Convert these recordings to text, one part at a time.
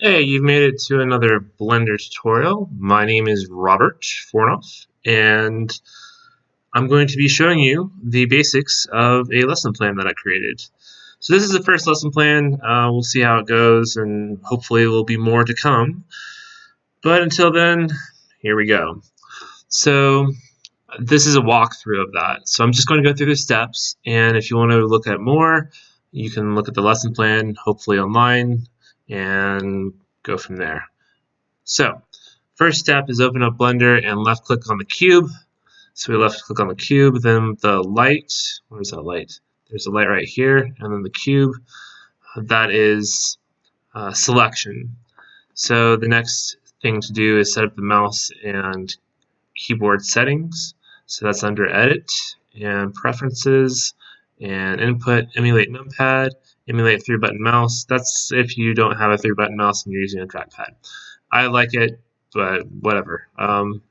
Hey, you've made it to another Blender tutorial. My name is Robert Fornoff, and I'm going to be showing you the basics of a lesson plan that I created. So this is the first lesson plan. We'll see how it goes, and hopefully there will be more to come. But until then, here we go. So this is a walkthrough of that. So I'm just going to go through the steps, and if you want to look at more, you can look at the lesson plan, hopefully online, and go from there. So, first step is open up Blender and left click on the cube. So we left click on the cube, then the light. Where's that light? There's a light right here, and then the cube. That is selection. So the next thing to do is set up the mouse and keyboard settings. So that's under Edit and Preferences and Input, Emulate Numpad, Emulate 3-button mouse. That's if you don't have a 3-button mouse and you're using a trackpad. I like it, but whatever.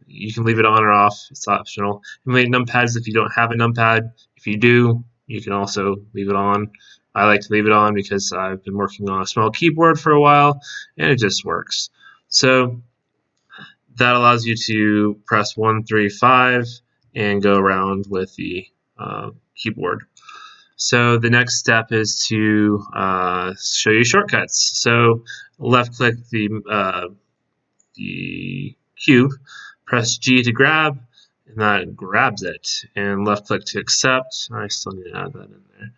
You can leave it on or off. It's optional. Emulate numpads if you don't have a numpad. If you do, you can also leave it on. I like to leave it on because I've been working on a small keyboard for a while, and it just works. So that allows you to press 1, 3, 5 and go around with the keyboard. So the next step is to show you shortcuts. So left click the cube, press G to grab, and that grabs it. And left click to accept. I still need to add that in there.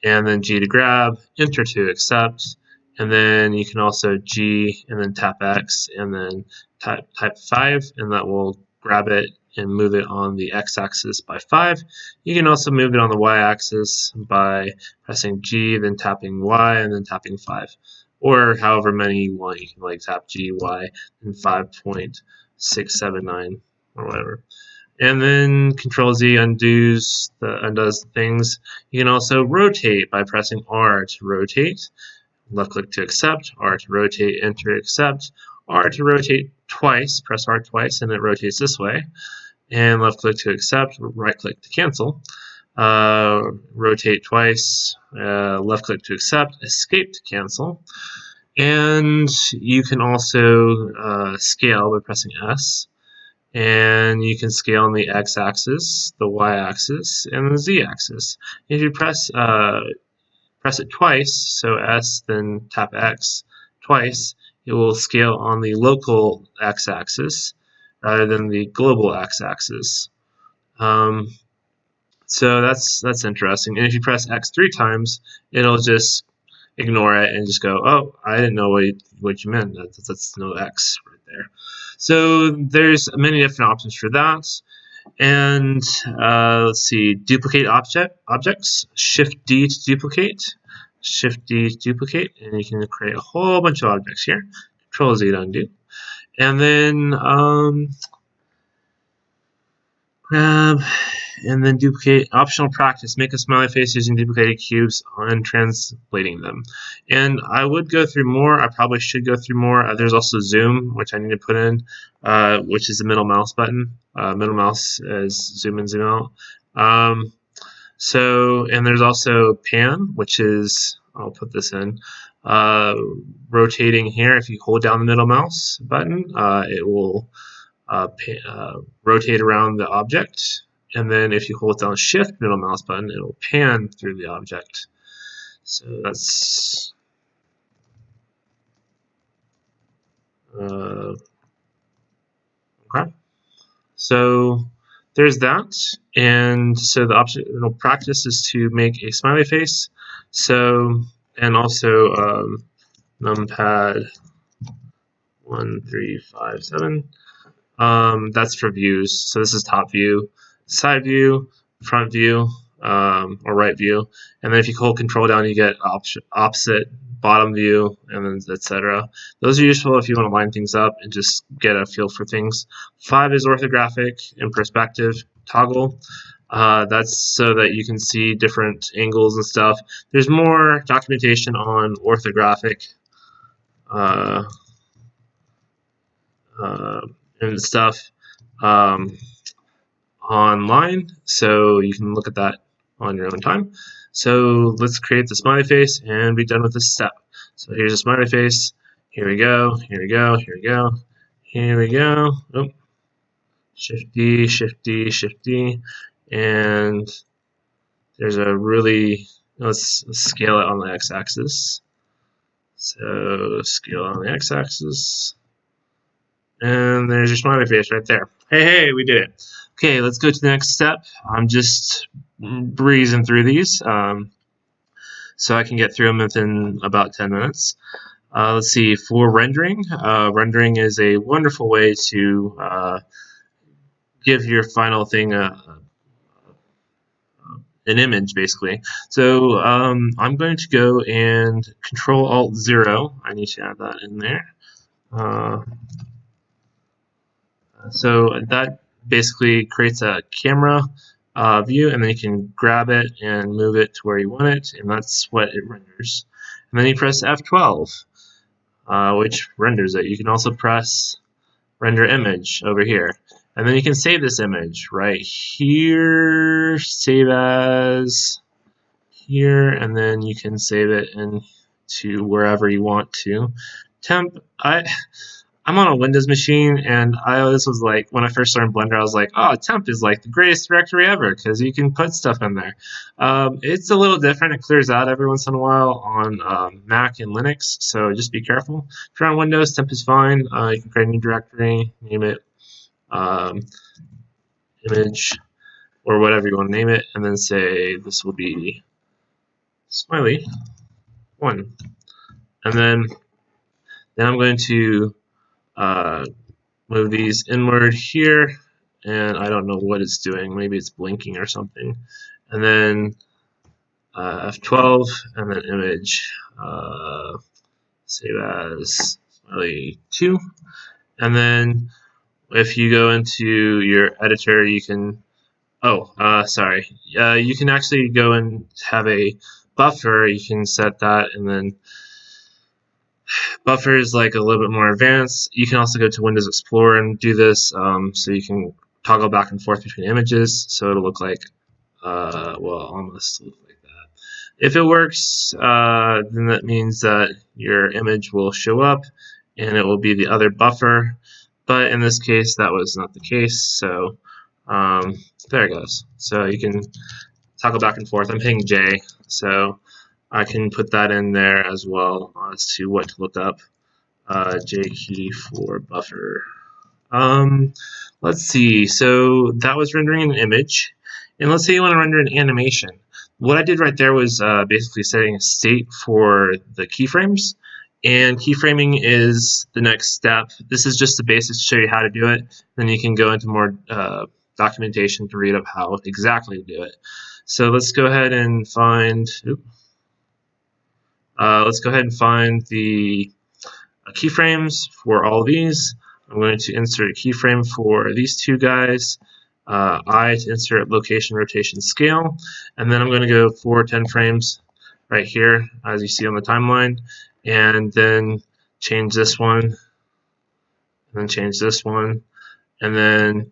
And then G to grab, enter to accept, and then you can also G and then tap X and then type 5, and that will grab it and move it on the X-axis by 5. You can also move it on the Y-axis by pressing G, then tapping Y, and then tapping 5. Or however many you want. You can tap G, Y, and 5.679 or whatever. And then Control Z undoes the things. You can also rotate by pressing R to rotate. Left click to accept, R to rotate, enter accept, R to rotate twice, press R twice and it rotates this way. And left click to accept, right click to cancel. Rotate twice, left click to accept, escape to cancel. And you can also scale by pressing S. And you can scale on the X-axis, the Y-axis, and the Z-axis. If you press it twice, so S, then tap X twice, it will scale on the local X-axis rather than the global X-axis. So that's interesting. And if you press X 3 times, it'll just ignore it and just go, oh, I didn't know what you meant. That's no X right there. So there's many different options for that. And let's see, duplicate objects. Shift D to duplicate. Shift D to duplicate, and you can create a whole bunch of objects here. Control Z to undo. And then grab and then duplicate. Optional practice. Make a smiley face using duplicated cubes and translating them. And I would go through more. I probably should go through more. There's also zoom, which I need to put in, which is the middle mouse button. Middle mouse is zoom in, zoom out. And there's also pan, which is, I'll put this in, rotating here. If you hold down the middle mouse button, it will rotate around the object. And then if you hold down Shift middle mouse button, it will pan through the object. So that's okay. So there's that. And so the optional practice is to make a smiley face. So, and also numpad 1, 3, 5, 7. That's for views. So this is top view, side view, front view, or right view. And then if you hold Control down, you get opposite, bottom view, and then etc. Those are useful if you want to line things up and just get a feel for things. 5 is orthographic and perspective toggle. That's so that you can see different angles and stuff. There's more documentation on orthographic and stuff online, so you can look at that on your own time. So let's create the smiley face and be done with this step. So here's a smiley face. Here we go, here we go, here we go, here we go. Oh, shifty, shifty, shifty, and there's a really, let's scale it on the x-axis. So scale on the x-axis, and there's your smiley face right there. Hey, hey, we did it. Okay, let's go to the next step. I'm just breezing through these so I can get through them within about 10 minutes. Let's see, for rendering, rendering is a wonderful way to give your final thing an image, basically. So I'm going to go and Control-Alt-0. I need to add that in there. So that basically creates a camera view, and then you can grab it and move it to where you want it, and that's what it renders. And then you press F12, which renders it. You can also press Render Image over here. And then you can save this image right here, save as here, and then you can save it into wherever you want to. Temp, I'm on a Windows machine, and this was like, when I first started Blender, I was like, oh, temp is like the greatest directory ever, because you can put stuff in there. It's a little different. It clears out every once in a while on Mac and Linux, so just be careful. If you're on Windows, temp is fine. You can create a new directory, name it image, or whatever you want to name it, and then say this will be smiley 1. And then I'm going to move these inward here, and I don't know what it's doing. Maybe it's blinking or something. And then F12, and then image, save as smiley 2. And then if you go into your editor, you can, you can actually go and have a buffer. You can set that, and then buffer is like a little bit more advanced. You can also go to Windows Explorer and do this, so you can toggle back and forth between images, so it'll look like, well, almost look like that. If it works, then that means that your image will show up, and it will be the other buffer. But in this case, that was not the case, so there it goes. So you can toggle back and forth. I'm hitting J, so I can put that in there as well as to what to look up. J key for buffer. Let's see. So that was rendering an image, and let's say you want to render an animation. What I did right there was basically setting a state for the keyframes, and keyframing is the next step. This is just the basics to show you how to do it. Then you can go into more documentation to read up how exactly to do it. So let's go ahead and find. Let's go ahead and find the keyframes for all of these. I'm going to insert a keyframe for these two guys. I to insert location, rotation, scale, and then I'm going to go for 10 frames right here, as you see on the timeline, and then change this one, and then change this one, and then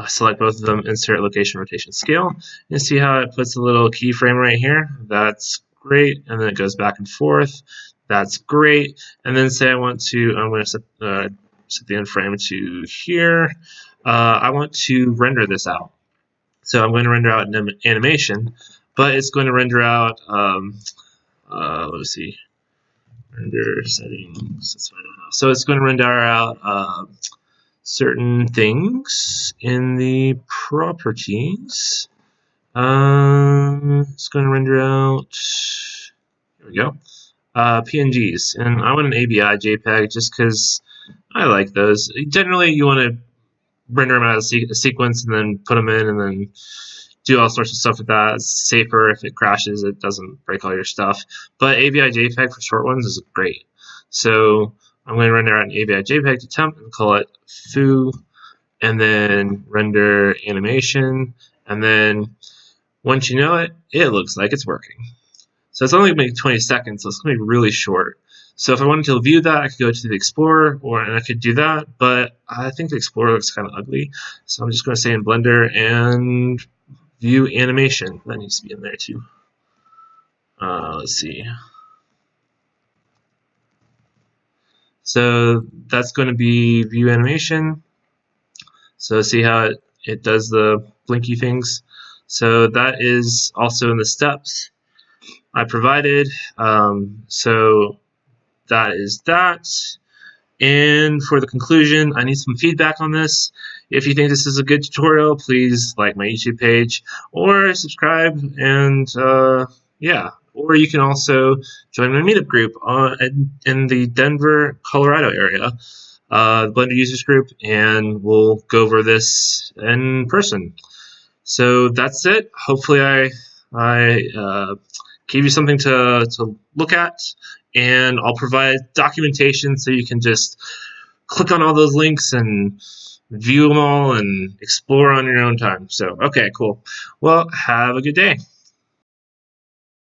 select both of them, insert location, rotation, scale. You see how it puts a little keyframe right here? That's great, and then it goes back and forth. That's great. And then say I'm going to set the end frame to here. I want to render this out. So I'm going to render out an animation, but it's going to render out, let's see, render settings. That's fine. So it's going to render out certain things in the properties. It's going to render out, here we go, PNGs, and I want an ABI JPEG just because I like those. Generally, you want to render them out of a sequence and then put them in and then do all sorts of stuff with that. It's safer. If it crashes, it doesn't break all your stuff. But ABI JPEG for short ones is great. So I'm going to render out an ABI JPEG to temp and call it foo, and then render animation, and then once you know it, it looks like it's working. So it's only going to be 20 seconds, so it's going to be really short. So if I wanted to view that, I could go to the Explorer, and I could do that, but I think the Explorer looks kind of ugly. So I'm just going to say in Blender and view animation. That needs to be in there too. Let's see. So that's going to be view animation. So see how it does the blinky things. So that is also in the steps I provided. So that is that. And for the conclusion, I need some feedback on this. If you think this is a good tutorial, please like my YouTube page or subscribe. And yeah, or you can also join my meetup group in the Denver, Colorado area, the Blender users group, and we'll go over this in person. So that's it. Hopefully I gave you something to look at, and I'll provide documentation so you can just click on all those links and view them all and explore on your own time. So, okay, cool. Well, have a good day.